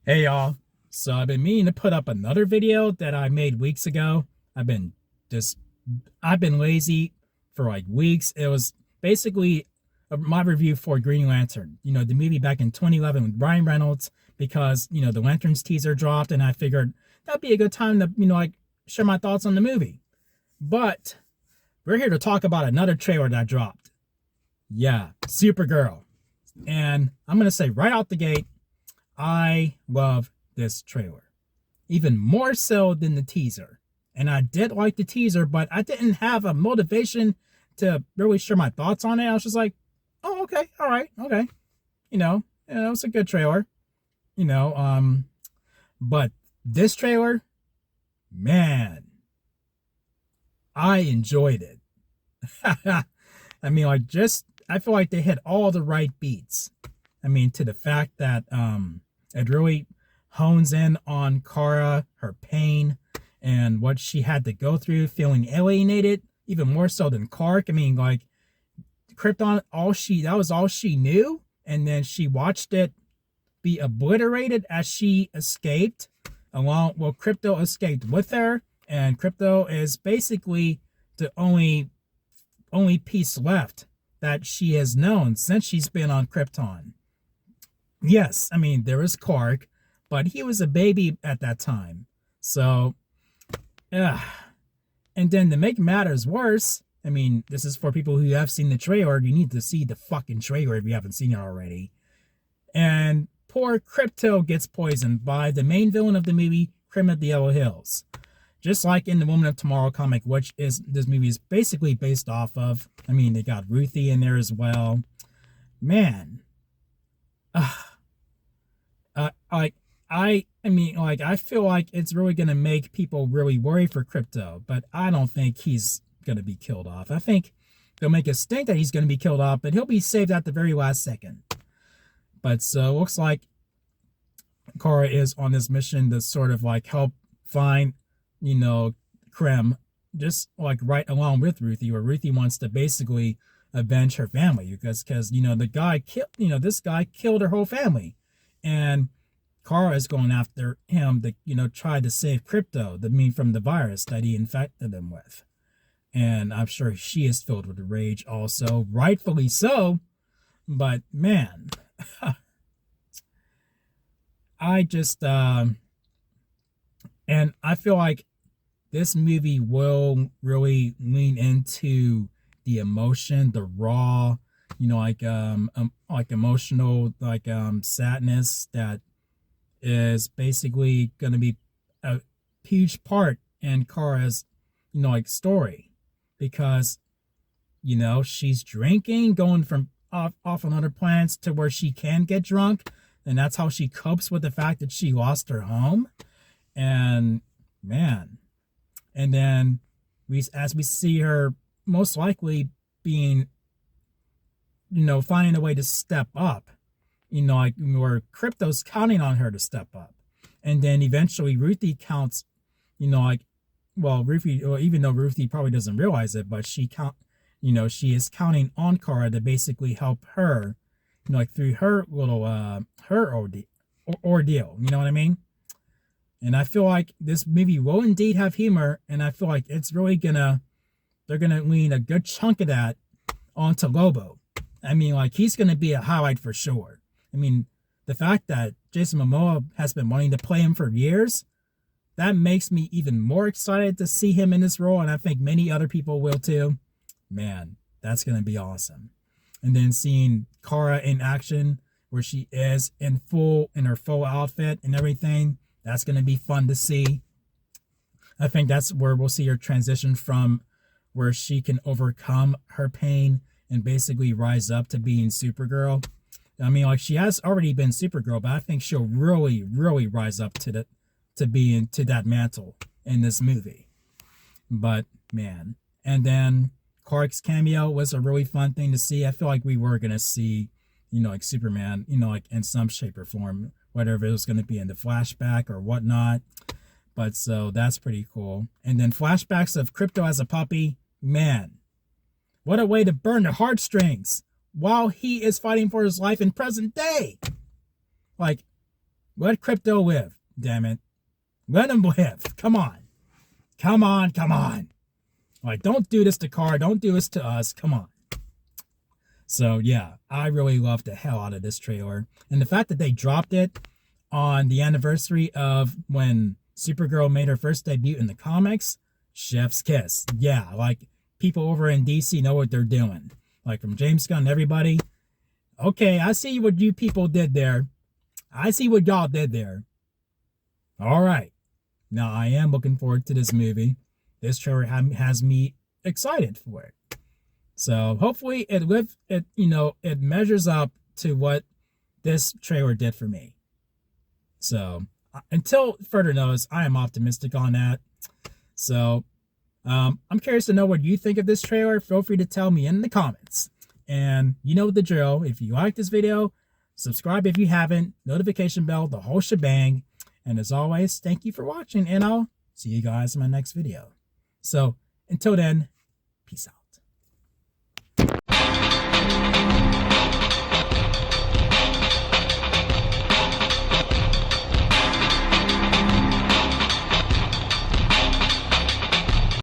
Hey y'all. So I've been meaning to put up another video that I made weeks ago. I've been just I've been lazy for like weeks. It was basically my review for Green Lantern, the movie back in 2011 with Ryan Reynolds, because the Lanterns teaser dropped and I figured that'd be a good time to like share my thoughts on the movie. But we're here to talk about another trailer that dropped. Yeah, Supergirl. And I'm going to say right out the gate, I love this trailer, even more so than the teaser. And I did like the teaser, but I didn't have a motivation to really share my thoughts on it. I was just like, oh, okay, all right, okay. It's a good trailer, you know. But this trailer, man, I enjoyed it. I mean, I feel like they hit all the right beats. I mean, to the fact that it really hones in on Kara, her pain, and what she had to go through, feeling alienated, even more so than Clark. I mean, like Krypton, that was all she knew, and then she watched it be obliterated as she escaped. Crypto escaped with her, and Crypto is basically the only piece left that she has known since she's been on Krypton. Yes, I mean, there is Clark, but he was a baby at that time. So, yeah. And then to make matters worse, I mean, this is for people who have seen the trailer. You need to see the fucking trailer if you haven't seen it already. And poor Crypto gets poisoned by the main villain of the movie, Crim of the Yellow Hills. Just like in the Woman of Tomorrow comic, which is this movie is basically based off of. I mean, they got Ruthie in there as well. Man. I feel like it's really going to make people really worry for Crypto, but I don't think he's going to be killed off. I think they'll make a stink that he's going to be killed off, but he'll be saved at the very last second. But so it looks like Kara is on this mission to sort of like help find, Krem, just like right along with Ruthie, where Ruthie wants to basically avenge her family because the guy killed, this guy killed her whole family. And Kara is going after him to, try to save Crypto, from the virus that he infected them with. And I'm sure she is filled with rage also, rightfully so. But man, I just, and I feel like this movie will really lean into the emotion, the raw, like emotional, sadness that is basically going to be a huge part in Kara's, story, because, she's drinking, going from off on other planets to where she can get drunk, and that's how she copes with the fact that she lost her home. And man, and then as we see her most likely being, finding a way to step up, where Crypto's counting on her to step up. And then eventually Ruthie counts, Ruthie, or even though Ruthie probably doesn't realize it, but she is counting on Kara to basically help her, through her little, her ordeal, you know what I mean? And I feel like this movie will indeed have humor, and I feel like it's really they're gonna lean a good chunk of that onto Lobo. I mean, like, he's gonna be a highlight for sure. I mean, the fact that Jason Momoa has been wanting to play him for years, that makes me even more excited to see him in this role, and I think many other people will too. Man, that's gonna be awesome. And then seeing Kara in action, where she is in her full outfit and everything, that's gonna be fun to see. I think that's where we'll see her transition from where she can overcome her pain and basically rise up to being Supergirl. I mean, like, she has already been Supergirl, but I think she'll really, really rise up to that mantle in this movie. But man, and then Clark's cameo was a really fun thing to see. I feel like we were gonna see, like Superman, like in some shape or form, whether it was going to be in the flashback or whatnot. But so that's pretty cool. And then flashbacks of Crypto as a puppy, man, what a way to burn the heartstrings while he is fighting for his life in present day. Like, Let crypto live, damn it. Let him live. Come on. Come on, come on. Like, don't do this to Car. Don't do this to us. Come on. So, yeah, I really loved the hell out of this trailer. And the fact that they dropped it on the anniversary of when Supergirl made her first debut in the comics, chef's kiss. Yeah, like, people over in DC know what they're doing. Like, from James Gunn and everybody. Okay, I see what you people did there. I see what y'all did there. All right. Now, I am looking forward to this movie. This trailer has me excited for it. So hopefully it measures up to what this trailer did for me. So until further notice, I am optimistic on that. So I'm curious to know what you think of this trailer. Feel free to tell me in the comments. And you know the drill. If you like this video, subscribe if you haven't, notification bell, the whole shebang. And as always, thank you for watching, and I'll see you guys in my next video. So until then, peace out.